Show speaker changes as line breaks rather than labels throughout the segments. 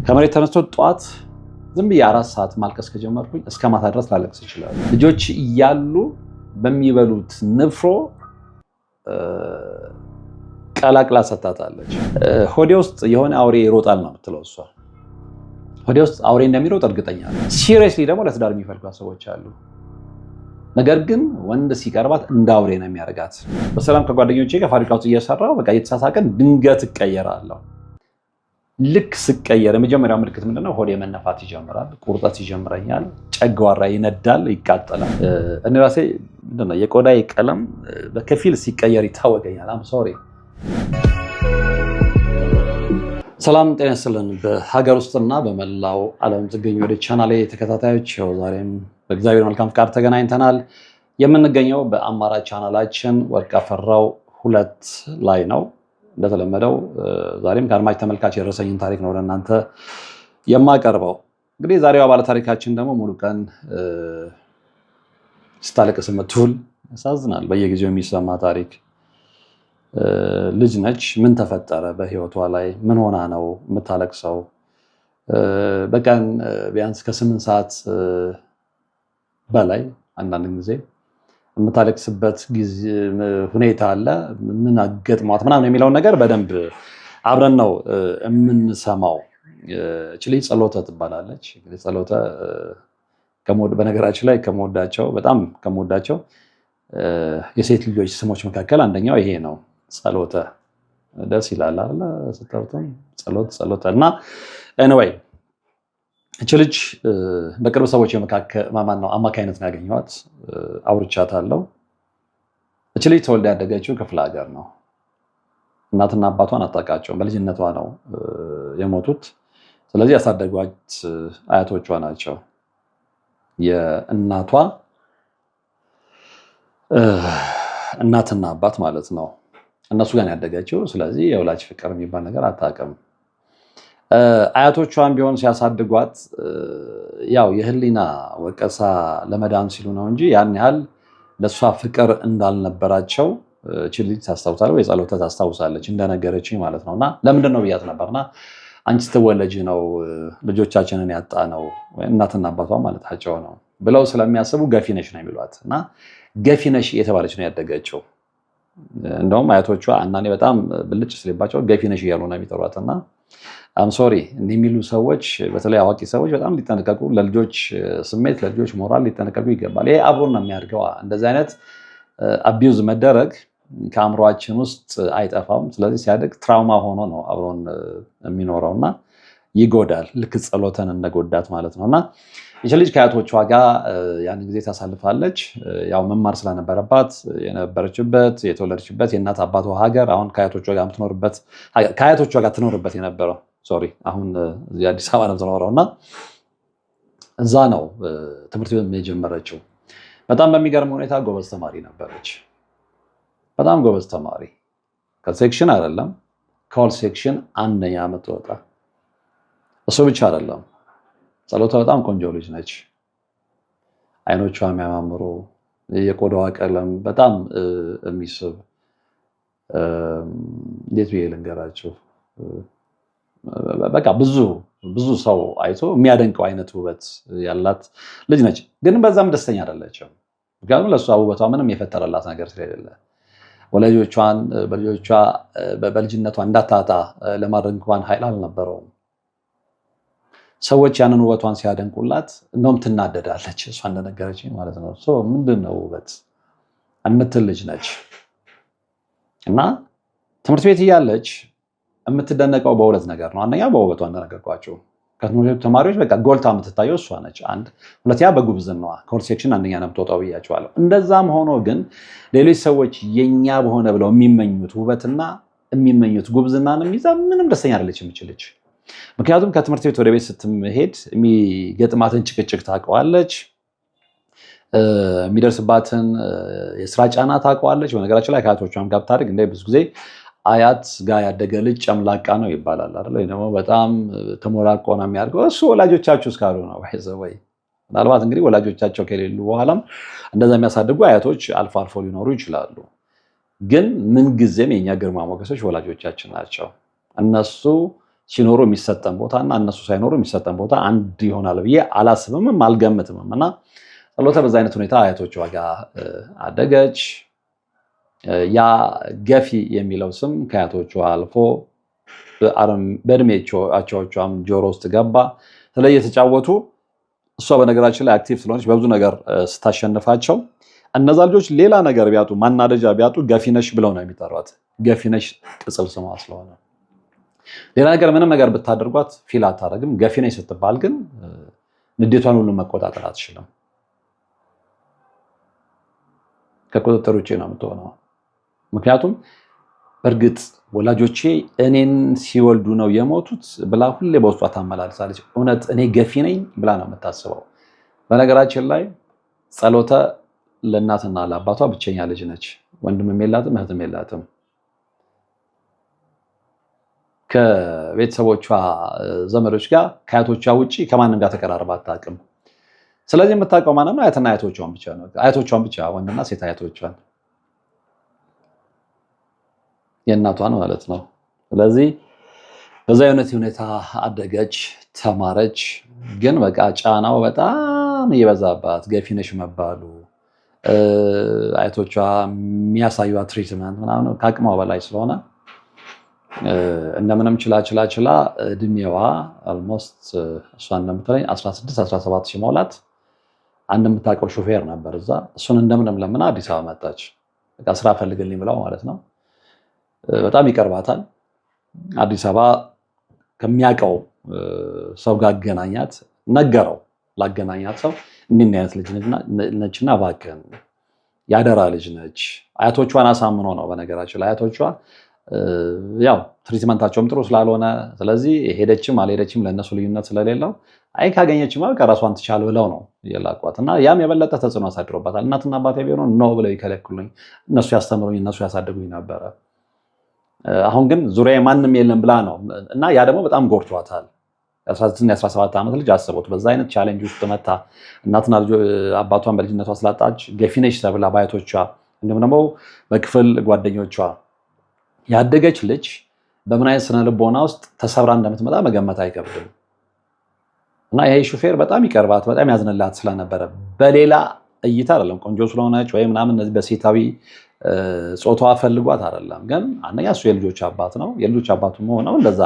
ከመሬት ተነስቶ ጧት ዝም ብዬ 4 ሰዓት ማልቀስ ከጀመርኩኝ እስከ ማታ ድረስ ላለቅስ ይችላል። ልጆች እያሉ በሚበሉት ንፍሮ ቀላቅላ ሰጣታለች። ሆዴ ውስጥ የሆነ አውሬ ይሮጣል ነው የምትለው እሷ። ሆዴ ውስጥ አውሬ እንደሚሮጥ እርግጠኛ ነኝ። ሲሪየስሊ ደግሞ ለትዳር የሚፈልጓት ሰዎች አሉ። ነገር ግን ወንድ ሲቀርባት እንደ አውሬ ነው የሚያደርጋት። በሰላም ከጓደኞቼ ጋር ፋብሪካ ውስጥ እየሰራሁ በቃ እየተሳሳቀን ድንገት እቀየራለሁ። ልክ ስቀየር የመጀመሪያው ምልክት ምንድነው? ሆዴ መነፋት ይጀምራል፣ ቁርጠት ይጀምረኛል፣ ጨጓራ ይነዳል፣ ይቃጠላል። እኔ ራሴ ምንድነው የቆዳዬ ቀለም በከፊል ሲቀየር ይታወቀኛል። አም ሶሪ። ሰላም ጤና ይስጥልን። በሀገር ውስጥና በመላው ዓለም ትገኙ ወደ ቻናሌ ተከታታዮች ዛሬም በእግዚአብሔር መልካም ፍቃድ ተገናኝተናል። የምንገኘው በአማራጭ ቻናላችን ወርቅ አፈራው 2 ላይ ነው። እንደተለመደው ዛሬም ከአድማጭ ተመልካች የደረሰኝን ታሪክ ነው ወደ እናንተ የማቀርበው። እንግዲህ ዛሬዋ ባለ ታሪካችን ደግሞ ሙሉ ቀን ስታለቅስ የምትውል ያሳዝናል፣ በየጊዜው የሚሰማ ታሪክ። ልጅ ነች። ምን ተፈጠረ በህይወቷ ላይ? ምን ሆና ነው የምታለቅሰው? በቀን ቢያንስ ከ8 ሰዓት በላይ አንዳንድ ጊዜ የምታለቅስበት ሁኔታ አለ። ምን አገጥሟት ምናምን የሚለውን ነገር በደንብ አብረን ነው የምንሰማው። እቺ ልጅ ጸሎተ ትባላለች። ጸሎተ በነገራችን ላይ በጣም ከምወዳቸው የሴት ልጆች ስሞች መካከል አንደኛው ይሄ ነው። ጸሎተ ደስ ይላል አይደል? ስትጠሩትም ጸሎተ እና ኤኒዌይ እቺ ልጅ በቅርብ ሰዎች አማካይነት ነው ያገኘኋት። አውርቻታለሁ። እቺ ልጅ ተወልዳ ያደገችው ክፍለ ሀገር ነው። እናትና አባቷን አታውቃቸውም። በልጅነቷ ነው የሞቱት። ስለዚህ ያሳደጓት አያቶቿ ናቸው። የእናቷ እናትና አባት ማለት ነው። እነሱ ጋር ያደገችው። ስለዚህ የወላጅ ፍቅር የሚባል ነገር አታውቅም። አያቶቿን ቢሆን ሲያሳድጓት ያው የህሊና ወቀሳ ለመዳን ሲሉ ነው እንጂ ያን ያህል ለእሷ ፍቅር እንዳልነበራቸው እቺ ልጅ ታስታውሳለች ወይ ጸሎተ ታስታውሳለች እንደነገረችኝ ማለት ነው። እና ለምንድን ነው ብያት ነበርና አንቺ ስትወለጂ ነው ልጆቻችንን ያጣ ነው እናትና አባቷ ማለታቸው ነው ብለው ስለሚያስቡ ገፊ ነሽ ነው የሚሏት። እና ገፊ ነሽ የተባለች ነው ያደገችው። እንደውም አያቶቿ አንዳንዴ በጣም ብልጭ ስለባቸው ገፊ ነሽ እያሉ ነው የሚጠሯት። እና አም ሶሪ እንዲህ የሚሉ ሰዎች በተለይ አዋቂ ሰዎች በጣም ሊጠነቀቁ፣ ለልጆች ስሜት ለልጆች ሞራል ሊጠነቀቁ ይገባል። ይሄ አብሮን ነው የሚያድገው። እንደዚህ አይነት አቢዩዝ መደረግ ከአእምሯችን ውስጥ አይጠፋም። ስለዚህ ሲያድግ ትራውማ ሆኖ ነው አብሮን የሚኖረው እና ይጎዳል። ልክ ጸሎተን እንደጎዳት ማለት ነው። እና ይች ልጅ ከአያቶቿ ጋር ያን ጊዜ ታሳልፋለች። ያው መማር ስለነበረባት የነበረችበት የተወለደችበት የእናት አባቷ ሀገር አሁን ከአያቶቿ ጋር ትኖርበት የነበረው አሁን እዚህ አዲስ አበባ ነው የምትኖረው። እና እዛ ነው ትምህርት ቤት የጀመረችው። በጣም በሚገርም ሁኔታ ጎበዝ ተማሪ ነበረች። በጣም ጎበዝ ተማሪ፣ ከሴክሽን አይደለም ከኦል ሴክሽን አንደኛ የምትወጣ። እሱ ብቻ አይደለም፣ ጸሎቷ በጣም ቆንጆ ልጅ ነች። አይኖቿ የሚያማምሩ፣ የቆዳዋ ቀለም በጣም የሚስብ፣ እንዴት ብዬ ልንገራችሁ፣ በቃ ብዙ ሰው አይቶ የሚያደንቀው አይነት ውበት ያላት ልጅ ነች። ግን በዛም ደስተኛ አይደለችም። ምክንያቱም ለእሷ ውበቷ ምንም የፈጠረላት ነገር ስለሌለ ወላጆቿን በልጅነቷ እንዳታጣ ለማድረግ እንኳን ኃይል አልነበረውም። ሰዎች ያንን ውበቷን ሲያደንቁላት እንደውም ትናደዳለች። እሷ እንደነገረች ማለት ነው። ምንድን ነው ውበት የምትል ልጅ ነች። እና ትምህርት ቤት እያለች የምትደነቀው በሁለት ነገር ነው። አንደኛ በውበቷ እንደነገርኳቸው ከትምህርት ቤቱ ተማሪዎች በቃ ጎልታ የምትታየው እሷ ነች። ሁለተኛ በጉብዝናዋ ከኦል ሴክሽን አንደኛ ነው የምትወጣው ብያቸዋለሁ። እንደዛም ሆኖ ግን ሌሎች ሰዎች የኛ በሆነ ብለው የሚመኙት ውበትና የሚመኙት ጉብዝናን ይዛ ምንም ደስተኛ አይደለች የምችልች። ምክንያቱም ከትምህርት ቤት ወደ ቤት ስትሄድ የሚገጥማትን ጭቅጭቅ ታውቀዋለች። የሚደርስባትን የስራ ጫና ታውቀዋለች። በነገራችን ላይ ከአያቶቿም ጋር ብታደርግ ብዙ ጊዜ አያት ጋር ያደገ ልጅ ጨምላቃ ነው ይባላል አይደል? ወይ ደግሞ በጣም ተሞላቆ ነው የሚያድገው። እሱ ወላጆቻችሁ እስካሉ ነው ወይ ምናልባት እንግዲህ ወላጆቻቸው ከሌሉ በኋላም እንደዛ የሚያሳድጉ አያቶች አልፎ አልፎ ሊኖሩ ይችላሉ። ግን ምንጊዜም የኛ ግርማ ሞገሶች ወላጆቻችን ናቸው። እነሱ ሲኖሩ የሚሰጠን ቦታ እና እነሱ ሳይኖሩ የሚሰጠን ቦታ አንድ ይሆናል ብዬ አላስብምም አልገምትምም። እና ጸሎተ በዛ አይነት ሁኔታ አያቶቿ ጋር አደገች። ያ ገፊ የሚለው ስም ከአያቶቿ አልፎ በእድሜያቸውም ጆሮ ውስጥ ገባ። ስለዚህ የተጫወቱ እሷ በነገራችን ላይ አክቲቭ ስለሆነች በብዙ ነገር ስታሸንፋቸው እነዛ ልጆች ሌላ ነገር ቢያጡ ማናደጃ ቢያጡ ገፊነሽ ብለው ነው የሚጠሯት። ገፊነሽ ቅጽል ስሟ ስለሆነ ሌላ ነገር ምንም ነገር ብታደርጓት ፊል አታደርግም። ገፊነሽ ስትባል ግን ንዴቷን ሁሉ መቆጣጠር አትችልም። ከቁጥጥር ውጭ ነው የምትሆነው። ምክንያቱም በእርግጥ ወላጆቼ እኔን ሲወልዱ ነው የሞቱት ብላ ሁሌ በውስጧ ታመላልሳለች። እውነት እኔ ገፊ ነኝ ብላ ነው የምታስበው። በነገራችን ላይ ጸሎተ ለእናትና ለአባቷ ብቸኛ ልጅ ነች። ወንድምም የላትም እህትም የላትም። ከቤተሰቦቿ ዘመዶች ጋር ከአያቶቿ ውጪ ከማንም ጋር ተቀራርባ አታውቅም። ስለዚህ የምታውቀው ማለት ነው አያትና አያቶቿን ብቻ ነው። አያቶቿን ብቻ ወንድና ሴት አያቶቿን የእናቷን ማለት ነው። ስለዚህ በዛ አይነት ሁኔታ አደገች፣ ተማረች። ግን በቃ ጫናው በጣም እየበዛባት ገፊነሽ መባሉ አያቶቿ የሚያሳዩት ትሪትመንት ምናምን ከአቅሟ በላይ ስለሆነ እንደምንም ችላ እድሜዋ ኦልሞስት እሷ እንደምትለኝ 16 17 ሲሞላት አንድ የምታውቀው ሾፌር ነበር እዛ። እሱን እንደምንም ለምን አዲስ አበባ መጣች። በቃ ስራ ፈልግልኝ ብለው ማለት ነው። በጣም ይቀርባታል። አዲስ አበባ ከሚያውቀው ሰው ጋር አገናኛት፣ ነገረው ላገናኛት ሰው እንዲህ አይነት ልጅ ነችና እባክህን ያደራ ልጅ ነች። አያቶቿን አሳምኖ ነው በነገራችን ላይ አያቶቿ ያው ትሪትመንታቸውም ጥሩ ስላልሆነ ስለዚህ ሄደችም አልሄደችም ለእነሱ ልዩነት ስለሌለው አይ ካገኘችማ በቃ ራሷን ትቻል ብለው ነው የላቋት። እና ያም የበለጠ ተጽዕኖ አሳድሮባታል። እናትና አባቴ ቢሆኑ ነው ብለው ይከለክሉኝ፣ እነሱ ያስተምሩኝ፣ እነሱ ያሳድጉኝ ነበረ። አሁን ግን ዙሪያ ማንም የለም ብላ ነው እና ያ ደግሞ በጣም ጎርቷታል። 19-17 ዓመት ልጅ አስቦት በዛ አይነት ቻሌንጅ ውስጥ መታ እናትና አባቷን በልጅነቷ ስላጣች ገፊነሽ ተብላ ባያቶቿ እንዲሁም ደግሞ በክፍል ጓደኞቿ ያደገች ልጅ በምን አይነት ስነ ልቦና ውስጥ ተሰብራ እንደምትመጣ መገመት አይከብድም። እና ይሄ ሹፌር በጣም ይቀርባት፣ በጣም ያዝንላት ስለነበረ በሌላ እይታ አይደለም ቆንጆ ስለሆነች ወይ ምናምን እነዚህ በሴታዊ ጾታዋ ፈልጓት አይደለም። ግን አንደኛ እሱ የልጆች አባት ነው። የልጆች አባቱ ሆነው እንደዛ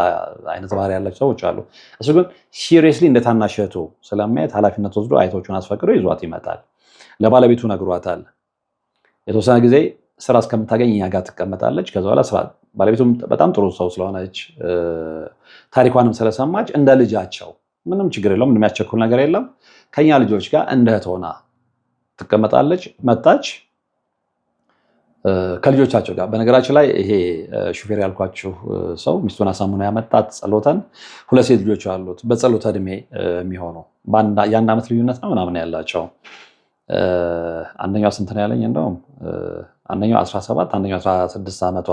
አይነት ባህሪ ያላቸው ሰዎች አሉ። እሱ ግን ሲሪየስሊ እንደ ታናሽ እህቱ ስለማየት ኃላፊነት ወስዶ አይቶቹን አስፈቅዶ ይዟት ይመጣል። ለባለቤቱ ነግሯታል። የተወሰነ ጊዜ ስራ እስከምታገኝ እኛ ጋር ትቀመጣለች። ከዛ በኋላ ስራ ባለቤቱም በጣም ጥሩ ሰው ስለሆነች ታሪኳንም ስለሰማች እንደ ልጃቸው ምንም ችግር የለውም፣ ምንም የሚያስቸኩል ነገር የለም፣ ከኛ ልጆች ጋር እንደ እህት ሆና ትቀመጣለች። መጣች ከልጆቻቸው ጋር። በነገራችን ላይ ይሄ ሹፌር ያልኳችሁ ሰው ሚስቱን አሳምኖ ያመጣት ጸሎተን 2 ሴት ልጆች አሉት። በጸሎተ እድሜ የሚሆኑ የአንድ ዓመት ልዩነት ነው ምናምን ያላቸው። አንደኛው ስንት ነው ያለኝ? እንደውም አንደኛው 17 አንደኛው 16 ዓመቷ፣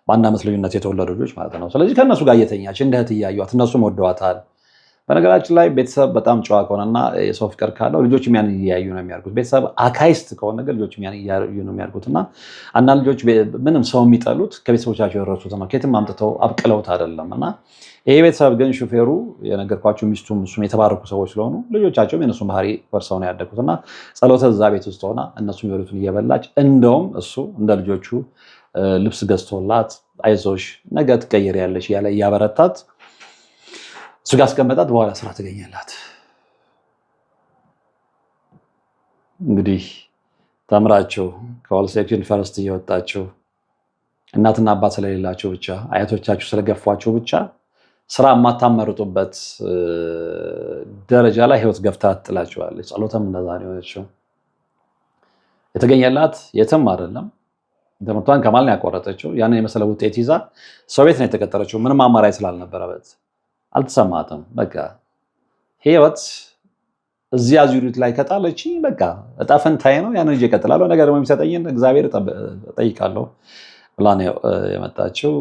በአንድ ዓመት ልዩነት የተወለዱ ልጆች ማለት ነው። ስለዚህ ከእነሱ ጋር እየተኛች እንደ እህት እያዩት እነሱም ወደዋታል። በነገራችን ላይ ቤተሰብ በጣም ጨዋ ከሆነና የሰው ፍቅር ካለው ልጆች ያን እያዩ ነው የሚያድጉት። ቤተሰብ አካይስት ከሆነ ግን ልጆች ያን እያዩ ነው የሚያድጉት። እና አንዳንድ ልጆች ምንም ሰው የሚጠሉት ከቤተሰቦቻቸው የወረሱት ነው፣ ከየትም አምጥተው አብቅለውት አይደለም። እና ይሄ ቤተሰብ ግን ሹፌሩ የነገርኳቸው ሚስቱም እሱም የተባረኩ ሰዎች ስለሆኑ ልጆቻቸውም የነሱን ባህሪ ወርሰው ነው ያደጉት። እና ጸሎተ እዛ ቤት ውስጥ ሆና እነሱ የሚበሉትን እየበላች እንደውም እሱ እንደ ልጆቹ ልብስ ገዝቶላት አይዞሽ ነገ ትቀየሪያለሽ እያለ እያበረታት እሱ ጋር አስቀመጣት። በኋላ ስራ ትገኛላት። እንግዲህ ተምራችሁ ከኦል ሴክሽን ፈርስት እየወጣችሁ እናትና አባት ስለሌላችሁ ብቻ አያቶቻችሁ ስለገፏችሁ ብቻ ስራ የማታመርጡበት ደረጃ ላይ ህይወት ገፍታ ትጥላችኋለች። ጸሎተም እንደዛ ነው የሆነችው። የተገኘላት የትም አይደለም። ትምህርቷን ከማል ነው ያቋረጠችው። ያንን የመሰለ ውጤት ይዛ ሰው ቤት ነው የተቀጠረችው። ምንም አማራጭ ስላልነበረበት አልተሰማትም። በቃ ህይወት እዚያ ዙሪት ላይ ከጣለች በቃ እጣ ፈንታዬ ነው፣ ያን ልጅ እቀጥላለሁ፣ ነገር ደግሞ የሚሰጠኝን እግዚአብሔር እጠይቃለሁ ብላ ነው የመጣችው።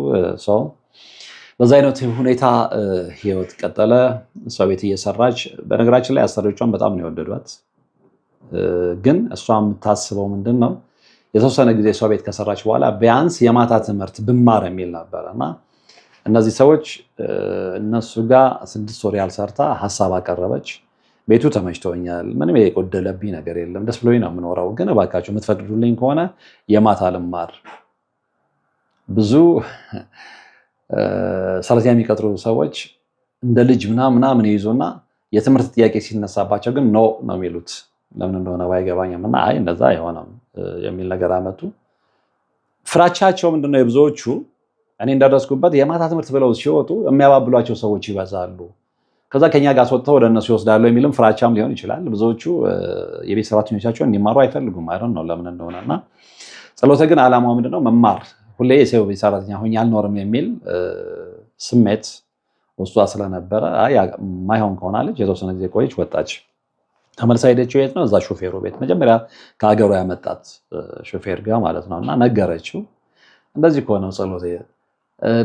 ሰው በዛ አይነት ሁኔታ ህይወት ቀጠለ። ሰው ቤት እየሰራች በነገራችን ላይ አሰሪዎቿን በጣም ነው የወደዷት። ግን እሷ የምታስበው ምንድን ነው የተወሰነ ጊዜ ሰው ቤት ከሰራች በኋላ ቢያንስ የማታ ትምህርት ብማር የሚል ነበረ እና እነዚህ ሰዎች እነሱ ጋር 6 ወር ያልሰርታ ሀሳብ አቀረበች። ቤቱ ተመችቶኛል፣ ምንም የጎደለብኝ ነገር የለም፣ ደስ ብሎኝ ነው የምኖረው፣ ግን እባካችሁ የምትፈቅዱልኝ ከሆነ የማታ ልማር። ብዙ ሰራተኛ የሚቀጥሩ ሰዎች እንደ ልጅ ምናምን ይይዙና የትምህርት ጥያቄ ሲነሳባቸው ግን ኖ ነው የሚሉት። ለምን እንደሆነ ባይገባኝም እና አይ እንደዛ አይሆንም የሚል ነገር አመጡ። ፍራቻቸው ምንድነው? የብዙዎቹ እኔ እንደደረስኩበት የማታ ትምህርት ብለው ሲወጡ የሚያባብሏቸው ሰዎች ይበዛሉ። ከዛ ከኛ ጋር አስወጥተው ወደ እነሱ ይወስዳሉ የሚልም ፍራቻም ሊሆን ይችላል። ብዙዎቹ የቤት ሰራተኞቻቸውን እንዲማሩ አይፈልጉም። አይደል ነው ለምን እንደሆነና ጸሎተ ግን ዓላማው ምንድነው? መማር፣ ሁሌ የሰው ቤት ሰራተኛ ሆኜ አልኖርም የሚል ስሜት ውስጧ ስለነበረ ማይሆን ከሆናለች የተወሰነ ጊዜ ቆየች፣ ወጣች። ተመልሳ ሄደችው የት ነው? እዛ ሾፌሩ ቤት መጀመሪያ ከሀገሩ ያመጣት ሾፌር ጋር ማለት ነው። እና ነገረችው፣ እንደዚህ ከሆነ ጸሎቴ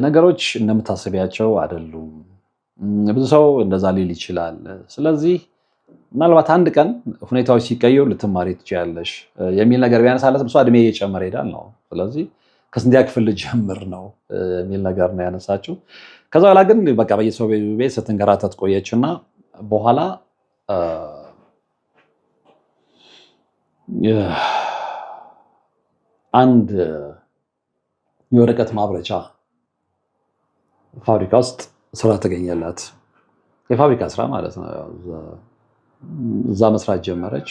ነገሮች እንደምታስቢያቸው አይደሉም፣ ብዙ ሰው እንደዛ ሊል ይችላል። ስለዚህ ምናልባት አንድ ቀን ሁኔታዎች ሲቀየሩ ልትማሪ ትችያለሽ የሚል ነገር ቢያነሳለት እሷ እድሜ እየጨመረ ይሄዳል ነው። ስለዚህ ከስንተኛ ክፍል ልጀምር ነው የሚል ነገር ነው ያነሳችው። ከዛ በኋላ ግን በቃ በየሰው ቤት ስትንከራተት ቆየችና በኋላ አንድ የወረቀት ማምረቻ ፋብሪካ ውስጥ ስራ ተገኘላት። የፋብሪካ ስራ ማለት ነው። እዛ መስራት ጀመረች።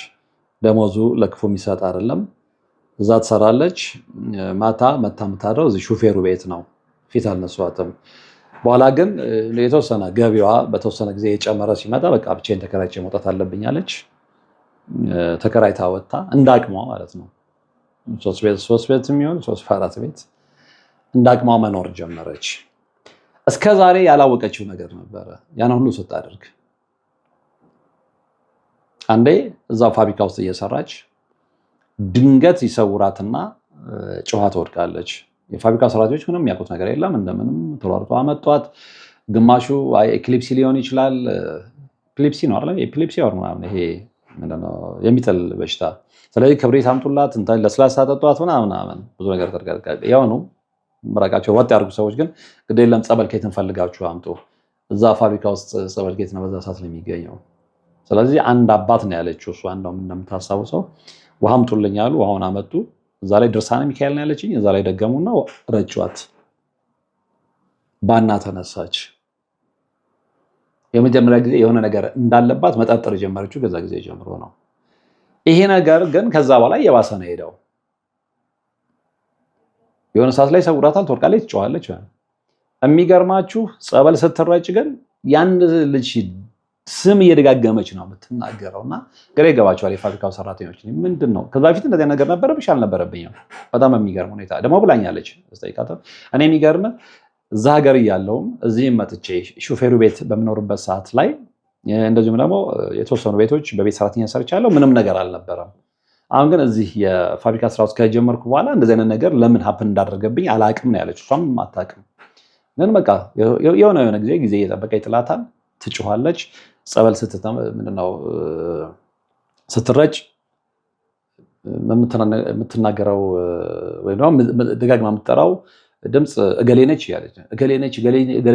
ደሞዙ ለክፉ የሚሰጥ አይደለም። እዛ ትሰራለች። ማታ መታ የምታድረው እዚህ ሹፌሩ ቤት ነው። ፊት አልነሷትም። በኋላ ግን የተወሰነ ገቢዋ በተወሰነ ጊዜ የጨመረ ሲመጣ በቃ ብቻዬን ተከራይቼ መውጣት አለብኝ አለች። ተከራይታ ወጣ፣ እንዳቅሟ ማለት ነው። 3 ቤት የሚሆን 4 ቤት እንዳቅሟ መኖር ጀመረች። እስከ ዛሬ ያላወቀችው ነገር ነበረ ያን ሁሉ ስታደርግ። አንዴ እዛው ፋብሪካ ውስጥ እየሰራች ድንገት ይሰውራትና ጮኻ ትወድቃለች። የፋብሪካ ሰራተኞች ምንም የሚያውቁት ነገር የለም። እንደምንም ተሯርጦ አመጧት። ግማሹ ኤክሊፕሲ ሊሆን ይችላል። ኤፒሌፕሲ ነው አይደል? ኤፒሌፕሲ ወር ምናምን ይሄ ምንድነው የሚጥል በሽታ። ስለዚህ ክብሪት አምጡላት፣ እንትን ለስላሳ ጠጧት ምናምን ብዙ ነገር ተደርጋጋ። ያው ነው ምራቃቸው ወጥ ያርጉ ሰዎች ግን ግድ የለም ጸበል ኬት እንፈልጋችሁ አምጡ። እዛ ፋብሪካ ውስጥ ጸበል ኬት ነው በዛ ሰዓት ነው የሚገኘው። ስለዚህ አንድ አባት ነው ያለችው እሷ እንደውም እንደምታስታውሰው ውሃ አምጡልኝ አሉ። ውሃውን አመጡ። እዛ ላይ ድርሳነ ሚካኤል ነው ያለችኝ። እዛ ላይ ደገሙና ረጯት። ባና ተነሳች። የመጀመሪያ ጊዜ የሆነ ነገር እንዳለባት መጠርጠር ጀመረችው። ከዛ ጊዜ ጀምሮ ነው ይሄ ነገር ግን ከዛ በኋላ እየባሰ ነው ሄደው። የሆነ ሰዓት ላይ ሰውራታል፣ ትወርቃለች፣ ትጮኻለች። የሚገርማችሁ ጸበል ስትረጭ ግን ያን ልጅ ስም እየደጋገመች ነው የምትናገረውና ግራ ይገባቸዋል የፋብሪካው ሰራተኞች። ምንድነው ከዛ በፊት እንደዚህ ነገር ነበረብሽ አልነበረብኝም? በጣም የሚገርም ሁኔታ ደግሞ ብላኛለች። እኔ የሚገርም እዛ ሀገር እያለውም እዚህም መጥቼ ሹፌሩ ቤት በምኖርበት ሰዓት ላይ እንደዚሁም ደግሞ የተወሰኑ ቤቶች በቤት ሰራተኛ ሰርቻለሁ። ምንም ነገር አልነበረም። አሁን ግን እዚህ የፋብሪካ ስራ ውስጥ ከጀመርኩ በኋላ እንደዚህ አይነት ነገር ለምን ሀፕን እንዳደረገብኝ አላቅም ነው ያለች። እሷም አታውቅም። ግን በቃ የሆነ ጊዜ እየጠበቀ ይጥላታል፣ ትጮኻለች። ጸበል ምንድነው ስትረጭ የምትናገረው ወይም ደግሞ ደጋግማ የምትጠራው ድምፅ እገሌ ነች እያለች እገሌ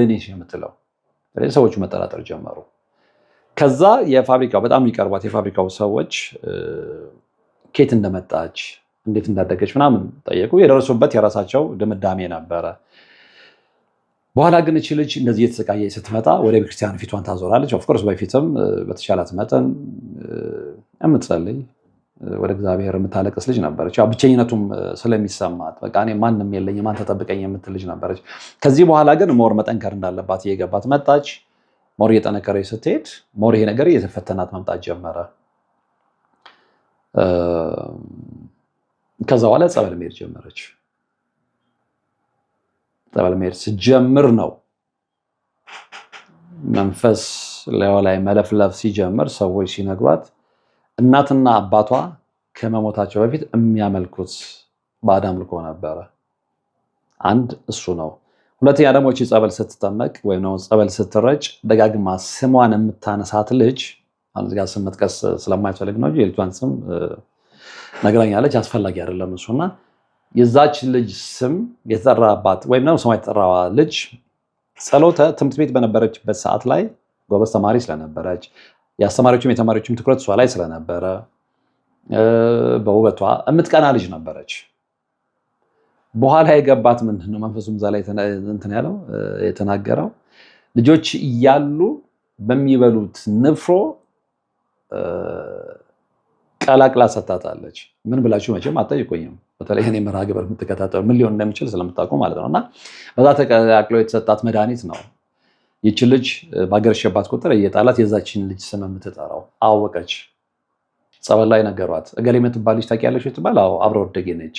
ነች የምትለው። ሰዎቹ መጠራጠር ጀመሩ። ከዛ የፋብሪካው በጣም የሚቀርቧት የፋብሪካው ሰዎች ኬት እንደመጣች እንዴት እንዳደገች ምናምን ጠየቁ። የደረሱበት የራሳቸው ድምዳሜ ነበረ። በኋላ ግን እቺ ልጅ እንደዚህ የተሰቃየ ስትመጣ ወደ ቤተክርስቲያን ፊቷን ታዞራለች። ኦፍኮርስ በፊትም በተሻላት መጠን የምትጸልይ ወደ እግዚአብሔር የምታለቅስ ልጅ ነበረች። ያው ብቸኝነቱም ስለሚሰማት በቃ እኔ ማንም የለኝም ማን ተጠብቀኝ የምትል ልጅ ነበረች። ከዚህ በኋላ ግን ሞር መጠንከር እንዳለባት እየገባት መጣች። ሞር እየጠነከረች ስትሄድ ሞር ይሄ ነገር እየተፈተናት መምጣት ጀመረ። ከዛ በኋላ ጸበል መሄድ ጀመረች። ጸበል መሄድ ስጀምር ነው መንፈስ ላይ መለፍለፍ ሲጀምር ሰዎች ሲነግሯት እናትና አባቷ ከመሞታቸው በፊት የሚያመልኩት ባዕድ አምልኮ ነበረ። አንድ እሱ ነው። ሁለተኛ ደግሞ እቺ ጸበል ስትጠመቅ ወይም ነው ጸበል ስትረጭ ደጋግማ ስሟን የምታነሳት ልጅ አንድ ጋር ስም መጥቀስ ስለማይፈልግ ነው እንጂ የልጇን ስም ነግራኛለች። አስፈላጊ አይደለም እሱና የዛች ልጅ ስም የተጠራባት ወይም ነው ስሟ የተጠራዋ ልጅ ጸሎተ ትምህርት ቤት በነበረችበት ሰዓት ላይ ጎበዝ ተማሪ ስለነበረች የአስተማሪዎችም የተማሪዎችም ትኩረት እሷ ላይ ስለነበረ በውበቷ የምትቀና ልጅ ነበረች። በኋላ የገባት ምንድነው መንፈሱም እዛ ላይ እንትን ያለው የተናገረው ልጆች እያሉ በሚበሉት ንፍሮ ቀላቅላ ሰጣታለች። ምን ብላችሁ መቼም አትጠይቁኝም። በተለይ እኔ መርሃ ግብር የምትከታተሉ ምን ሊሆን እንደሚችል ስለምታውቁ ማለት ነው። እና በዛ ተቀላቅሎ የተሰጣት መድኃኒት ነው ይቺ ልጅ ባገረሸባት ቁጥር እየጣላት የዛችን ልጅ ስም የምትጠራው አወቀች። ጸበል ላይ ነገሯት። እገሌ የምትባል ልጅ ታውቂያለሽ ትባል? አዎ አብሮ አደጌ ነች።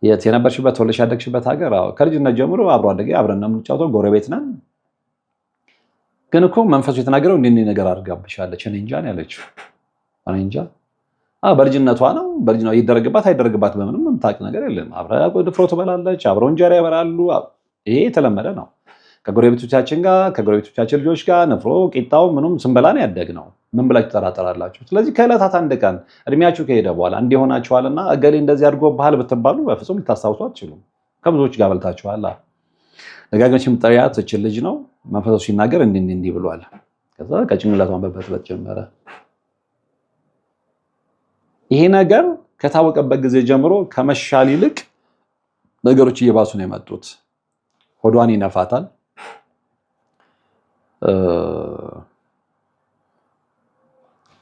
የት የነበርሽበት ተወልደሽ ያደግሽበት ሀገር? አዎ ከልጅነት ጀምሮ አብሮ አደጌ አብረን ነው የምንጫወተው፣ ጎረቤት ነን። ግን እኮ መንፈሱ የተናገረው እንዲህ ነገር አድርጋብሻለች። እኔ እንጃ ነው ያለችው። እኔ እንጃ በልጅነቷ ነው። በልጅነቷ ይደረግባት አይደረግባት በምንም የምታውቅ ነገር የለም። አብረው ድፍሮ ትበላለች፣ አብረው እንጀራ ያበራሉ። ይሄ የተለመደ ነው። ከጎረቤቶቻችን ጋር ከጎረቤቶቻችን ልጆች ጋር ንፍሮ ቂጣው ምንም ስንበላ ነው ያደግነው። ምን ብላችሁ ትጠራጠራላችሁ? ስለዚህ ከዕለታት አንድ ቀን እድሜያችሁ ከሄደ በኋላ እንዲሆናችኋልና እገሌ እንደዚህ አድርጎብሃል ብትባሉ በፍጹም ልታስታውሱ አትችሉም። ከብዙዎች ጋር በልታችኋል። ደጋግመሽ የምትጠሪያት እችን ልጅ ነው። መንፈሱ ሲናገር እንዲህ ብሏል። ከዛ ከጭንቅላቷን መበጥበጥ ጀመረ። ይሄ ነገር ከታወቀበት ጊዜ ጀምሮ ከመሻል ይልቅ ነገሮች እየባሱ ነው የመጡት። ሆዷን ይነፋታል።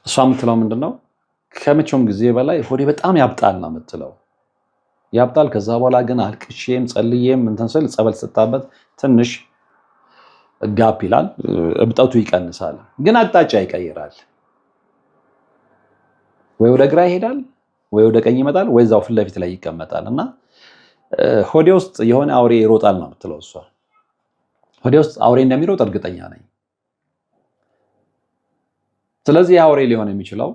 እሷ የምትለው ምንድነው? ከመቼውም ጊዜ በላይ ሆዴ በጣም ያብጣል ነው የምትለው። ያብጣል። ከዛ በኋላ ግን አልቅሼም ጸልዬም እንትን ስል ጸበል ስጣበት ትንሽ ጋፕ ይላል፣ እብጠቱ ይቀንሳል። ግን አቅጣጫ ይቀይራል። ወይ ወደ ግራ ይሄዳል፣ ወይ ወደ ቀኝ ይመጣል፣ ወይ እዛው ፊት ለፊት ላይ ይቀመጣል። እና ሆዴ ውስጥ የሆነ አውሬ ይሮጣል ነው የምትለው እሷ። ሆዴ ውስጥ አውሬ እንደሚሮጥ እርግጠኛ ነኝ። ስለዚህ አውሬ ሊሆን የሚችለው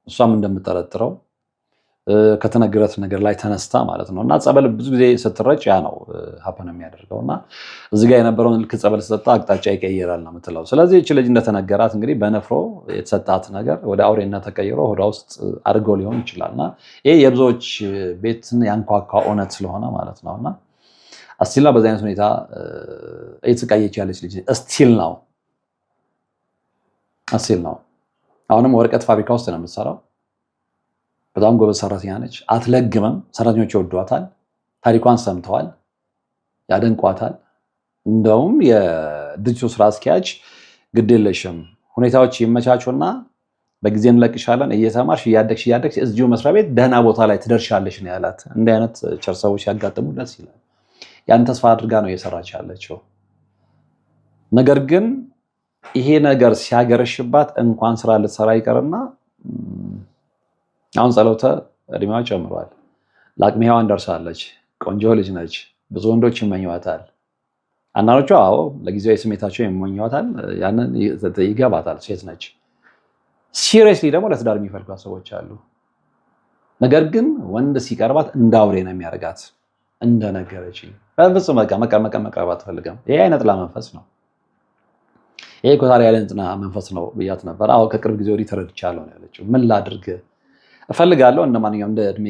እሷም እንደምጠረጥረው ከተነገረት ነገር ላይ ተነስታ ማለት ነው። እና ጸበል ብዙ ጊዜ ስትረጭ ያ ነው ሀፐን የሚያደርገው። እና እዚህ ጋር የነበረውን ልክ ጸበል ስትሰጣ አቅጣጫ ይቀይራል ነው የምትለው። ስለዚህ እቺ ልጅ እንደተነገራት እንግዲህ በነፍሮ የተሰጣት ነገር ወደ አውሬነት ተቀይሮ ሆዷ ውስጥ አድርገው ሊሆን ይችላል። እና ይሄ የብዙዎች ቤትን ያንኳኳ እውነት ስለሆነ ማለት ነው። እና እስቲል በዚህ አይነት ሁኔታ እየተሰቃየች ያለች ልጅ እስቲል ነው። አሁንም ወረቀት ፋብሪካ ውስጥ ነው የምትሰራው። በጣም ጎበዝ ሰራተኛ ነች። አትለግምም። ሰራተኞች ይወዷታል። ታሪኳን ሰምተዋል፣ ያደንቋታል። እንደውም የድርጅቱ ስራ አስኪያጅ ግድ የለሽም ሁኔታዎች ይመቻቹና በጊዜ እንለቅሻለን፣ እየተማርሽ እያደግሽ እዚሁ መስሪያ ቤት ደህና ቦታ ላይ ትደርሻለሽ ነው ያላት። እንዲህ አይነት ቸር ሰዎች ያጋጥሙ ደስ ይላል። ያን ተስፋ አድርጋ ነው እየሰራች ያለችው። ነገር ግን ይሄ ነገር ሲያገረሽባት እንኳን ስራ ልትሰራ ይቀርና አሁን ጸሎተ እድሜዋ ጨምሯል። ለአቅመ ሔዋን ደርሳለች። ቆንጆ ልጅ ነች። ብዙ ወንዶች ይመኟታል። አንዳንዶቹ አዎ ለጊዜያዊ ስሜታቸው ይመኟታል። ያንን ይገባታል። ሴት ነች። ሲሪየስሊ ደግሞ ለትዳር የሚፈልጓት ሰዎች አሉ። ነገር ግን ወንድ ሲቀርባት እንደ አውሬ ነው የሚያደርጋት። እንደነገረችኝ በፍጹም መቅረብ አትፈልግም። ይሄ አይነት መንፈስ ነው። ይሄ ኮታሪ ያለ እንትና መንፈስ ነው ብያት ነበር። አዎ ከቅርብ ጊዜ ወዲህ ተረድቻለሁ ነው ያለችው። ምን ላድርግ እፈልጋለሁ እንደማንኛውም እንደ እድሜ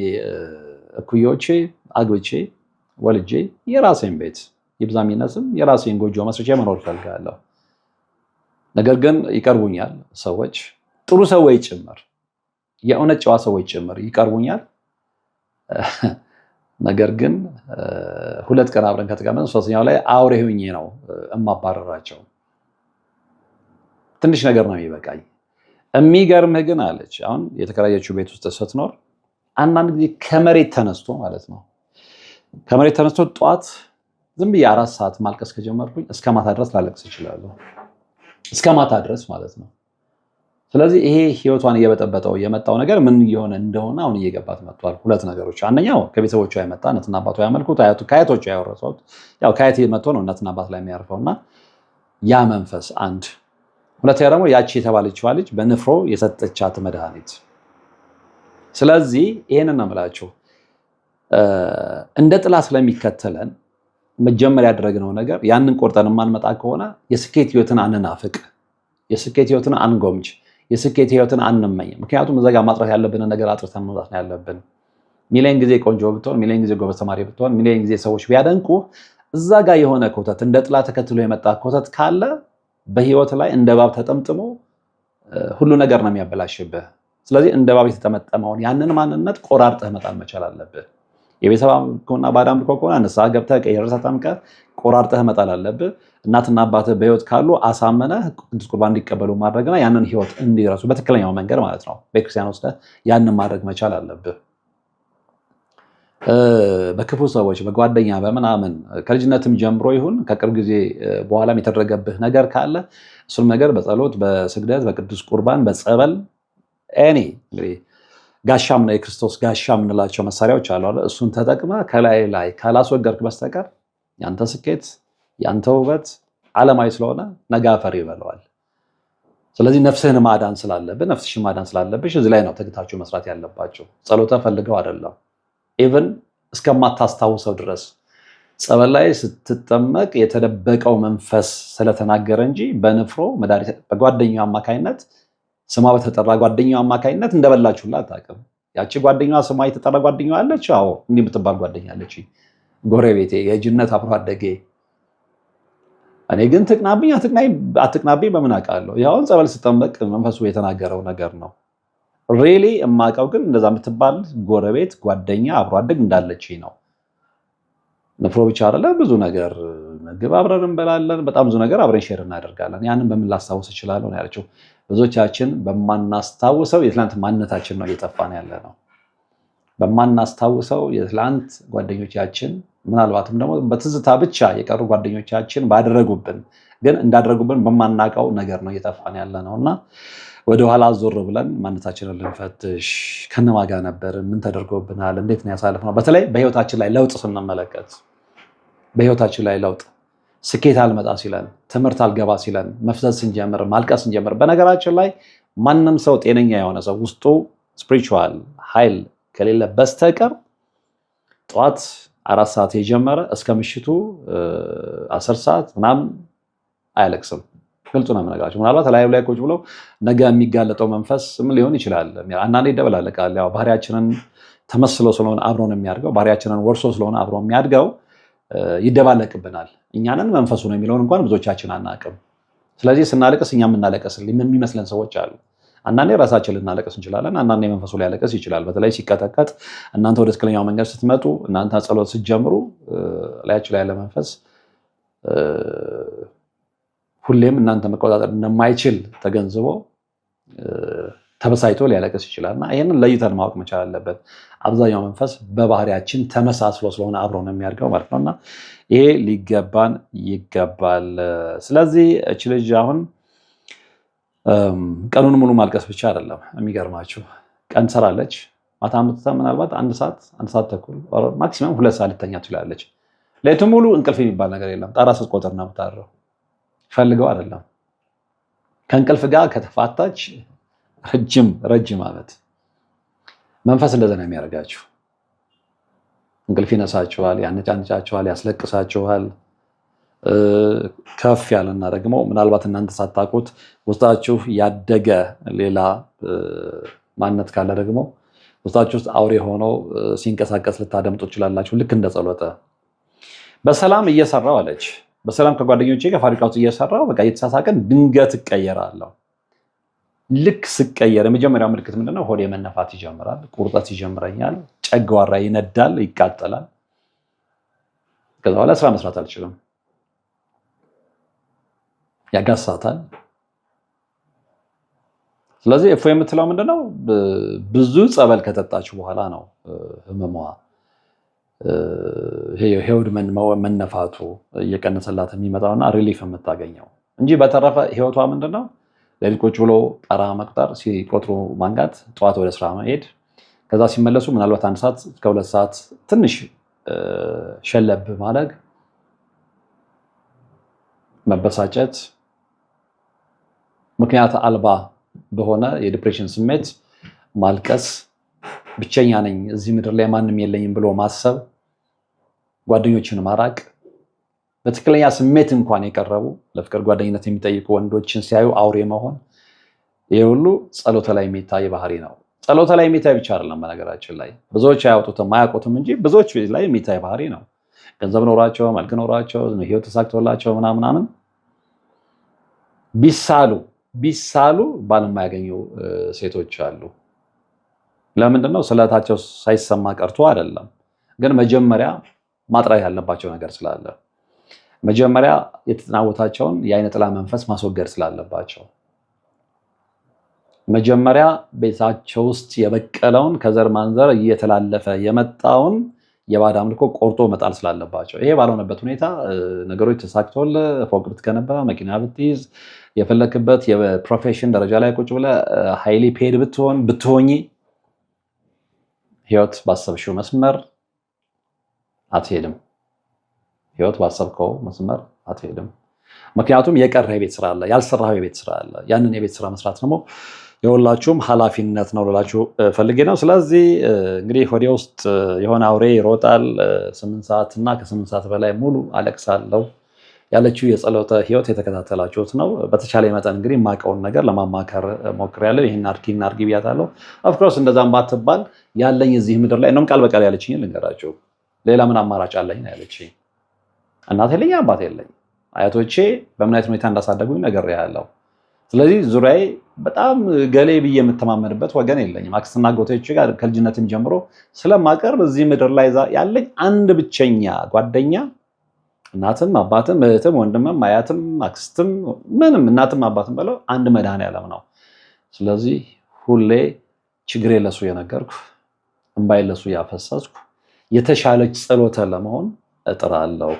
እኩዮቼ አግብቼ ወልጄ የራሴን ቤት ይብዛም ይነስም የራሴን ጎጆ መስርቼ መኖር እፈልጋለሁ። ነገር ግን ይቀርቡኛል ሰዎች፣ ጥሩ ሰዎች ጭምር፣ የእውነት ጨዋ ሰዎች ጭምር ይቀርቡኛል። ነገር ግን ሁለት ቀን አብረን ከተቀመጥን ሶስተኛው ላይ አውሬ ሆኜ ነው እማባረራቸው። ትንሽ ነገር ነው የሚበቃኝ። የሚገርምህ ግን አለች አሁን የተከራየችው ቤት ውስጥ ስትኖር አንዳንድ ጊዜ ከመሬት ተነስቶ ማለት ነው ከመሬት ተነስቶ ጠዋት ዝም ብዬ 4 ሰዓት ማልቀስ ከጀመርኩኝ እስከ ማታ ድረስ ላለቅስ እችላለሁ። እስከ ማታ ድረስ ማለት ነው። ስለዚህ ይሄ ህይወቷን እየበጠበጠው የመጣው ነገር ምን እየሆነ እንደሆነ አሁን እየገባት መጥቷል። ሁለት ነገሮች፣ አንደኛው ከቤተሰቦቿ የመጣ እናትና አባቷ ያመልኩት ከአያቶቿ ያወረሱት ያው ከአያት መጥቶ ነው እናትና አባት ላይ የሚያርፈውና ያ መንፈስ አንድ፣ ሁለተኛ ደግሞ ያቺ የተባለችዋ ልጅ በንፍሮ የሰጠቻት መድኃኒት። ስለዚህ ይሄንን ነው የምላችሁ እንደ ጥላ ስለሚከተለን መጀመሪያ ያደረግነው ነገር ያንን ቆርጠን የማንመጣ ከሆነ የስኬት ህይወትን አንናፍቅ፣ የስኬት ህይወትን አንጎምጅ፣ የስኬት ህይወትን አንመኝ። ምክንያቱም እዛ ጋር ማጥራት ያለብንን ነገር አጥርተን መውጣት ነው ያለብን። ሚሊዮን ጊዜ ቆንጆ ብትሆን፣ ሚሊዮን ጊዜ ጎበዝ ተማሪ ብትሆን፣ ሚሊዮን ጊዜ ሰዎች ቢያደንቁ እዛ ጋር የሆነ ኮተት እንደ ጥላ ተከትሎ የመጣ ኮተት ካለ በህይወት ላይ እንደ እባብ ተጠምጥሞ ሁሉ ነገር ነው የሚያበላሽብህ። ስለዚህ እንደ እባብ የተጠመጠመውን ያንን ማንነት ቆራርጠህ መጣል መቻል አለብህ። የቤተሰብ አምልኮና ባዕድ አምልኮ ከሆነ ንስሐ ገብተህ ቀይረህ ተጠምቀህ ቆራርጠህ መጣል አለብህ። እናትና አባትህ በህይወት ካሉ አሳመነህ ቅዱስ ቁርባን እንዲቀበሉ ማድረግና ያንን ህይወት እንዲረሱ በትክክለኛው መንገድ ማለት ነው ቤተክርስቲያን ወስደህ ያንን ማድረግ መቻል አለብህ። በክፉ ሰዎች በጓደኛ በምናምን ከልጅነትም ጀምሮ ይሁን ከቅርብ ጊዜ በኋላም የተደረገብህ ነገር ካለ እሱም ነገር በጸሎት በስግደት በቅዱስ ቁርባን በጸበል እንግዲህ ጋሻም ነው የክርስቶስ ጋሻ የምንላቸው መሳሪያዎች አሉ አይደል? እሱን ተጠቅመ ከላይ ላይ ካላስወገድክ በስተቀር ያንተ ስኬት ያንተ ውበት ዓለማዊ ስለሆነ ነጋፈር ይበለዋል። ስለዚህ ነፍስህን ማዳን ስላለብህ ነፍስሽን ማዳን ስላለብሽ እዚህ ላይ ነው ተግታችሁ መስራት ያለባችሁ። ጸሎተ ፈልገው አይደለም ኢቭን እስከማታስታውሰው ድረስ ጸበል ላይ ስትጠመቅ የተደበቀው መንፈስ ስለተናገረ እንጂ በንፍሮ መድኃኒት በጓደኛው አማካይነት ስሟ በተጠራ ጓደኛው አማካይነት እንደበላችሁላ አታውቅም። ያቺ ጓደኛዋ ስሟ የተጠራ ጓደኛዋ አለች። አዎ እንዲህ የምትባል ጓደኛ አለች፣ ጎረቤቴ፣ የልጅነት አብሮ አደጌ። እኔ ግን ትቅናብኝ አትቅናብኝ በምን አውቃለሁ? ያውን ጸበል ስጠመቅ መንፈሱ የተናገረው ነገር ነው። ሪሊ የማውቀው ግን እንደዛ የምትባል ጎረቤት ጓደኛ አብሮ አደግ እንዳለች ነው። ንፍሮ ብቻ አይደለ፣ ብዙ ነገር ምግብ አብረን እንበላለን፣ በጣም ብዙ ነገር አብረን ሼር እናደርጋለን። ያንን በምን ላስታውስ እችላለሁ ነው ያለችው። ብዙዎቻችን በማናስታውሰው የትላንት ማንነታችን ነው እየጠፋን ያለ ነው። በማናስታውሰው የትላንት ጓደኞቻችን ምናልባትም ደግሞ በትዝታ ብቻ የቀሩ ጓደኞቻችን ባደረጉብን ግን እንዳደረጉብን በማናውቀው ነገር ነው እየጠፋን ያለ ነው እና ወደኋላ ዞር ብለን ማንነታችንን ልንፈትሽ፣ ከነማ ጋር ነበር፣ ምን ተደርጎብናል፣ እንዴት ነው ያሳለፍነው። በተለይ በህይወታችን ላይ ለውጥ ስንመለከት በህይወታችን ላይ ለውጥ ስኬት አልመጣ ሲለን፣ ትምህርት አልገባ ሲለን፣ መፍዘዝ ስንጀምር፣ ማልቀስ ስንጀምር። በነገራችን ላይ ማንም ሰው ጤነኛ የሆነ ሰው ውስጡ ስፒሪቹዋል ኃይል ከሌለ በስተቀር ጠዋት 4 ሰዓት የጀመረ እስከ ምሽቱ 10 ሰዓት ምናምን አያለቅስም። ግልጹ ነው የምነግራቸው። ምናልባት ላዩ ላይ ቁጭ ብለው ነገ የሚጋለጠው መንፈስ ምን ሊሆን ይችላል? አንዳንዴ ይደበላለቃል። ያው ባህሪያችንን ተመስሎ ስለሆነ አብሮን የሚያድገው ባህሪያችንን ወርሶ ስለሆነ አብሮ የሚያድገው ይደባለቅብናል። እኛንን መንፈሱ ነው የሚለውን እንኳን ብዙዎቻችን አናውቅም። ስለዚህ ስናለቅስ እኛ የምናለቅስ የሚመስለን ሰዎች አሉ። አንዳንዴ ራሳችን ልናለቅስ እንችላለን፣ አንዳንዴ መንፈሱ ሊያለቅስ ይችላል። በተለይ ሲቀጠቀጥ እናንተ ወደ ትክክለኛው መንገድ ስትመጡ፣ እናንተ ጸሎት ስትጀምሩ ላያችሁ ላይ ያለ መንፈስ ሁሌም እናንተ መቆጣጠር እንደማይችል ተገንዝቦ ተበሳይቶ ሊያለቅስ ይችላልና ይህንን ለይተን ማወቅ መቻል አለበት። አብዛኛው መንፈስ በባህሪያችን ተመሳስሎ ስለሆነ አብሮ ነው የሚያድገው ማለት ነውና ይሄ ሊገባን ይገባል። ስለዚህ እች ልጅ አሁን ቀኑን ሙሉ ማልቀስ ብቻ አይደለም። የሚገርማችሁ ቀን ትሰራለች፣ ማታ ምትታ ምናልባት 1 ሰዓት ተኩል ማክሲመም 2 ሰዓት ልተኛ ትችላለች። ሌቱን ሙሉ እንቅልፍ የሚባል ነገር የለም። ጣራ ስትቆጥር ነው የምታድረው። ፈልገው አይደለም። ከእንቅልፍ ጋር ከተፋታች ረጅም ዓመት መንፈስ እንደዛ ነው የሚያደርጋችሁ። እንቅልፍ ይነሳችኋል፣ ያነጫንጫችኋል፣ ያስለቅሳችኋል። ከፍ ያለና ደግሞ ምናልባት እናንተ ሳታውቁት ውስጣችሁ ያደገ ሌላ ማንነት ካለ ደግሞ ውስጣችሁ ውስጥ አውሬ ሆኖ ሲንቀሳቀስ ልታደምጡ ትችላላችሁ። ልክ እንደ ጸሎተ በሰላም እየሰራው አለች። በሰላም ከጓደኞቼ ጋር ፋብሪካ ውስጥ እየሰራው በቃ እየተሳሳቀን ድንገት እቀየራለሁ። ልክ ስቀየር የመጀመሪያው ምልክት ምንድነው? ሆዴ መነፋት ይጀምራል፣ ቁርጠት ይጀምረኛል፣ ጨጓራ ይነዳል፣ ይቃጠላል። ከዛ በኋላ ስራ መስራት አልችልም፣ ያጋሳታል። ስለዚህ እፎ የምትለው ምንድነው? ብዙ ጸበል ከጠጣችሁ በኋላ ነው ህመሟ ሄውድ መነፋቱ እየቀነሰላት የሚመጣውና ሪሊፍ የምታገኘው እንጂ በተረፈ ህይወቷ ምንድነው? ሌሊት ቁጭ ብሎ ጠራ መቁጠር፣ ሲቆጥሩ ማንጋት፣ ጠዋት ወደ ስራ መሄድ፣ ከዛ ሲመለሱ ምናልባት 1 ሰዓት እስከ 2 ሰዓት ትንሽ ሸለብ ማድረግ፣ መበሳጨት፣ ምክንያት አልባ በሆነ የዲፕሬሽን ስሜት ማልቀስ፣ ብቸኛ ነኝ እዚህ ምድር ላይ ማንም የለኝም ብሎ ማሰብ፣ ጓደኞችን ማራቅ፣ በትክክለኛ ስሜት እንኳን የቀረቡ ለፍቅር ጓደኝነት የሚጠይቁ ወንዶችን ሲያዩ አውሬ መሆን፣ ይሄ ሁሉ ጸሎተ ላይ የሚታይ ባህሪ ነው። ጸሎተ ላይ የሚታይ ብቻ አይደለም፣ በነገራችን ላይ ብዙዎች አያውጡትም አያውቁትም እንጂ ብዙዎች ላይ የሚታይ ባህሪ ነው። ገንዘብ ኖሯቸው መልክ ኖሯቸው ህይወት ተሳክቶላቸው ምናምን ቢሳሉ ባል የማያገኙ ሴቶች አሉ። ለምንድነው? ስለታቸው ሳይሰማ ቀርቶ አይደለም፣ ግን መጀመሪያ ማጥራት ያለባቸው ነገር ስላለ፣ መጀመሪያ የተጠናወታቸውን የአይነ ጥላ መንፈስ ማስወገድ ስላለባቸው፣ መጀመሪያ ቤታቸው ውስጥ የበቀለውን ከዘር ማንዘር እየተላለፈ የመጣውን የባዕድ አምልኮ ቆርጦ መጣል ስላለባቸው። ይሄ ባልሆነበት ሁኔታ ነገሮች ተሳክቶልህ ፎቅ ብትገነባ፣ መኪና ብትይዝ፣ የፈለክበት የፕሮፌሽን ደረጃ ላይ ቁጭ ብለህ ሃይሊ ፔድ ብትሆኚ ህይወት ባሰብሽው መስመር አትሄድም። ህይወት ባሰብከው መስመር አትሄድም። ምክንያቱም የቀረ የቤት ስራ አለ፣ ያልሰራው የቤት ስራ አለ። ያንን የቤት ስራ መስራት ደግሞ የሁላችሁም ኃላፊነት ነው ልላችሁ ፈልጌ ነው። ስለዚህ እንግዲህ ወዲያ ውስጥ የሆነ አውሬ ይሮጣል 8 ሰዓት እና ከ8 ሰዓት በላይ ሙሉ አለቅሳለሁ ያለችው የጸሎተ ህይወት የተከታተላችሁት ነው። በተቻለ መጠን እንግዲህ የማውቀውን ነገር ለማማከር ሞክሬያለሁ። ይሄን አድርጊ ብያታለሁ። ኦፍኮርስ እንደዛም ባትባል ያለኝ እዚህ ምድር ላይ ነው ቃል በቃል ያለችኝ ልንገራችሁ። ሌላ ምን አማራጭ አለኝ ነው ያለችኝ። እናት የለኝ፣ አባት የለኝ። አያቶቼ በምን አይነት ሁኔታ እንዳሳደጉኝ ነግሬያለሁ። ስለዚህ ዙሪያዬ በጣም ገሌ ብዬ የምተማመንበት ወገን የለኝም። አክስትና አጎቶቼ ጋር ከልጅነትም ጀምሮ ስለማቀርብ እዚህ ምድር ላይ ያለኝ አንድ ብቸኛ ጓደኛ እናትም አባትም እህትም ወንድምም አያትም አክስትም ምንም እናትም አባትም በለው አንድ መድኃኔዓለም ነው። ስለዚህ ሁሌ ችግሬ ለሱ የነገርኩ እንባዬ ለሱ ያፈሰስኩ የተሻለች ጸሎተ ለመሆን እጥራለሁ።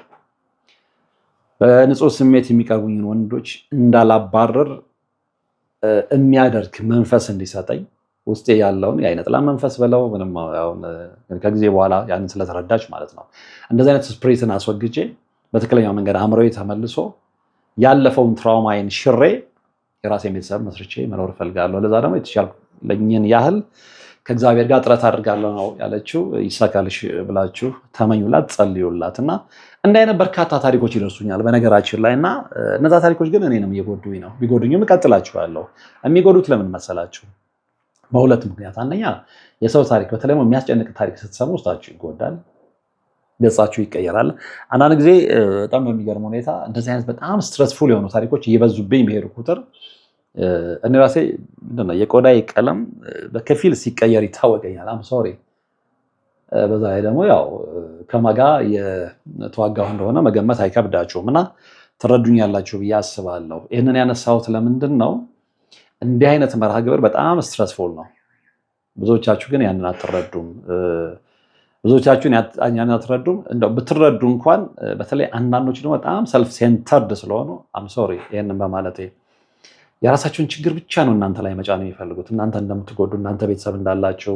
በንጹህ ስሜት የሚቀርቡኝን ወንዶች እንዳላባረር የሚያደርግ መንፈስ እንዲሰጠኝ ውስጤ ያለውን የአይነ ጥላ መንፈስ በለው ምንም ከጊዜ በኋላ ያንን ስለተረዳች ማለት ነው እንደዚህ አይነት ስፕሪትን አስወግጄ በትክክለኛው መንገድ አእምሮዬ ተመልሶ ያለፈውን ትራውማዬን ሽሬ የራሴን ቤተሰብ መስርቼ መኖር እፈልጋለሁ። ለዛ ደግሞ የተሻለኝን ያህል ከእግዚአብሔር ጋር ጥረት አድርጋለሁ ነው ያለችው። ይሳካልሽ ብላችሁ ተመኙላት፣ ጸልዩላት እና እንዲህ አይነት በርካታ ታሪኮች ይደርሱኛል በነገራችን ላይ እና እነዛ ታሪኮች ግን እኔንም እየጎዱኝ ነው። ቢጎዱኝም እቀጥላችኋለሁ። የሚጎዱት ለምን መሰላችሁ? በሁለት ምክንያት። አንደኛ የሰው ታሪክ በተለይ የሚያስጨንቅ ታሪክ ስትሰሙ ውስጣችሁ ይጎዳል፣ ገጻችሁ ይቀየራል። አንዳንድ ጊዜ በጣም በሚገርም ሁኔታ እንደዚህ አይነት በጣም ስትረስፉል የሆኑ ታሪኮች እየበዙብኝ በሄዱ ቁጥር እኔ ራሴ የቆዳዬ ቀለም በከፊል ሲቀየር ይታወቀኛል። አም ሶሪ። በዛ ላይ ደግሞ ያው ከማጋ የተዋጋሁ እንደሆነ መገመት አይከብዳችሁም እና ትረዱኛላችሁ ብዬ አስባለሁ። ይህንን ያነሳሁት ለምንድን ነው? እንዲህ አይነት መርሃ ግብር በጣም ስትረስፉል ነው። ብዙዎቻችሁ ግን ያንን አትረዱም። ብዙዎቻችሁን ያንን አትረዱም። እንደው ብትረዱ እንኳን በተለይ አንዳንዶች ደግሞ በጣም ሰልፍ ሴንተርድ ስለሆኑ አም ሶሪ ይሄንን በማለቴ የራሳችሁን ችግር ብቻ ነው እናንተ ላይ መጫን የሚፈልጉት። እናንተ እንደምትጎዱ፣ እናንተ ቤተሰብ እንዳላችሁ፣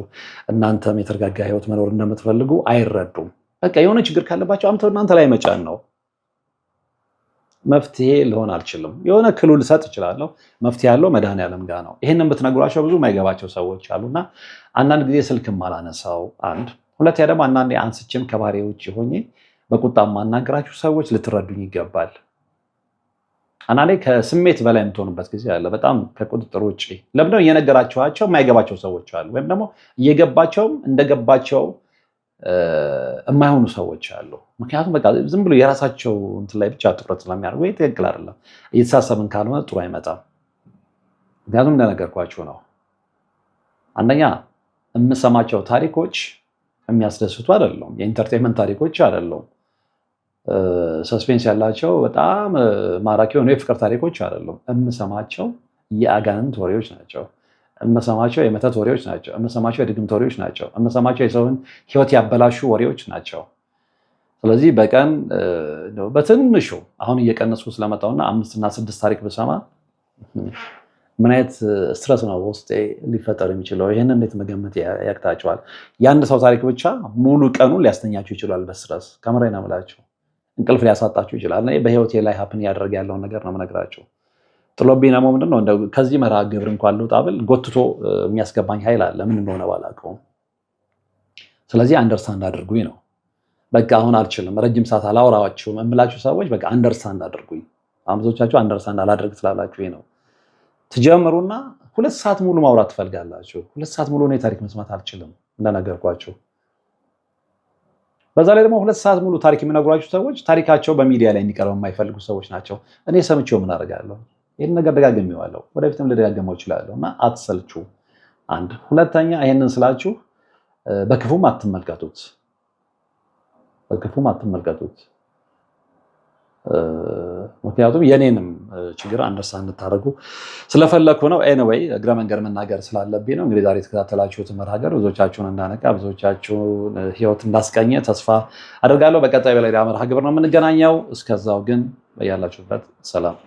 እናንተም የተረጋጋ ህይወት መኖር እንደምትፈልጉ አይረዱም። በቃ የሆነ ችግር ካለባቸው አምጥተው እናንተ ላይ መጫን ነው። መፍትሄ ልሆን አልችልም። የሆነ ክሉ ልሰጥ እችላለሁ። መፍትሄ ያለው መድኃኔዓለም ጋር ነው። ይሄንን ብትነግሯቸው ብዙ የማይገባቸው ሰዎች አሉና አንዳንድ ጊዜ ስልክም አላነሳው አንድ ሁለተኛ ደግሞ አንዳንዴ አንስቼም ከባህሪ ውጭ ሆኜ በቁጣ ማናገራችሁ ሰዎች ልትረዱኝ ይገባል። አንዳንዴ ከስሜት በላይ የምትሆኑበት ጊዜ አለ፣ በጣም ከቁጥጥር ውጭ። ለምንድነው እየነገራችኋቸው የማይገባቸው ሰዎች አሉ፣ ወይም ደግሞ እየገባቸውም እንደገባቸው የማይሆኑ ሰዎች አሉ። ምክንያቱም በቃ ዝም ብሎ የራሳቸው እንትን ላይ ብቻ ትኩረት ስለሚያደርጉ ወይ ትክክል አይደለም። እየተሳሰብን ካልሆነ ጥሩ አይመጣም። ምክንያቱም እንደነገርኳችሁ ነው። አንደኛ የምሰማቸው ታሪኮች የሚያስደስቱ አይደሉም። የኢንተርቴንመንት ታሪኮች አይደሉም። ሰስፔንስ ያላቸው በጣም ማራኪ የሆኑ የፍቅር ታሪኮች አይደሉም። የምሰማቸው የአጋንንት ወሬዎች ናቸው። የምሰማቸው የመተት ወሬዎች ናቸው። የምሰማቸው የድግምት ወሬዎች ናቸው። የምሰማቸው የሰውን ሕይወት ያበላሹ ወሬዎች ናቸው። ስለዚህ በቀን በትንሹ አሁን እየቀነስኩ ስለመጣውና 5 እና 6 ታሪክ ብሰማ ምን አይነት ስትረስ ነው ውስጤ ሊፈጠር የሚችለው? ይህን እንዴት መገመት ያቅታቸዋል? የአንድ ሰው ታሪክ ብቻ ሙሉ ቀኑን ሊያስተኛችሁ ይችላል በስትረስ። ከምሬን ነው የምላችሁ። እንቅልፍ ሊያሳጣችሁ ይችላል። በህይወቴ ላይ ሀፕን እያደረገ ያለውን ነገር ነው የምነግራችሁ። ጥሎብኝ ደግሞ ምንድነው እንደው ከዚህ መርሃ ግብር እንኳን ልውጣ ብል ጎትቶ የሚያስገባኝ ኃይል አለ፣ ምን እንደሆነ ባላውቀውም። ስለዚህ አንደርስታንድ አድርጉኝ ነው በቃ። አሁን አልችልም፣ ረጅም ሰዓት አላወራችሁም የምላችሁ ሰዎች በቃ አንደርስታንድ አድርጉኝ። ብዙዎቻችሁ አንደርስታንድ አላደርግ ስላላችሁ ነው። ትጀምሩና 2 ሰዓት ሙሉ ማውራት ትፈልጋላችሁ። 2 ሰዓት ሙሉ እኔ ታሪክ መስማት አልችልም እንደነገርኳችሁ። በዛ ላይ ደግሞ 2 ሰዓት ሙሉ ታሪክ የሚነግሯችሁ ሰዎች ታሪካቸው በሚዲያ ላይ እንዲቀርብ የማይፈልጉ ሰዎች ናቸው። እኔ ሰምቼው ምን አደርጋለሁ? ይህን ነገር ደጋግሜዋለሁ፣ ወደፊትም ልደጋግመው እችላለሁ እና አትሰልቹ። አንድ ሁለተኛ፣ ይሄንን ስላችሁ በክፉም አትመልከቱት፣ በክፉም አትመልከቱት። ምክንያቱም የኔንም ችግር አንደርስታንድ እንድታደርጉ ስለፈለኩ ነው። ኤኒዌይ እግረ መንገድ መናገር ስላለብኝ ነው። እንግዲህ ዛሬ የተከታተላችሁት መርሃ ግብር ብዙዎቻችሁን እንዳነቃ፣ ብዙዎቻችሁን ህይወት እንዳስቀኘ ተስፋ አደርጋለሁ። በቀጣይ በሌላ መርሃ ግብር ነው የምንገናኘው። እስከዛው ግን በያላችሁበት ሰላም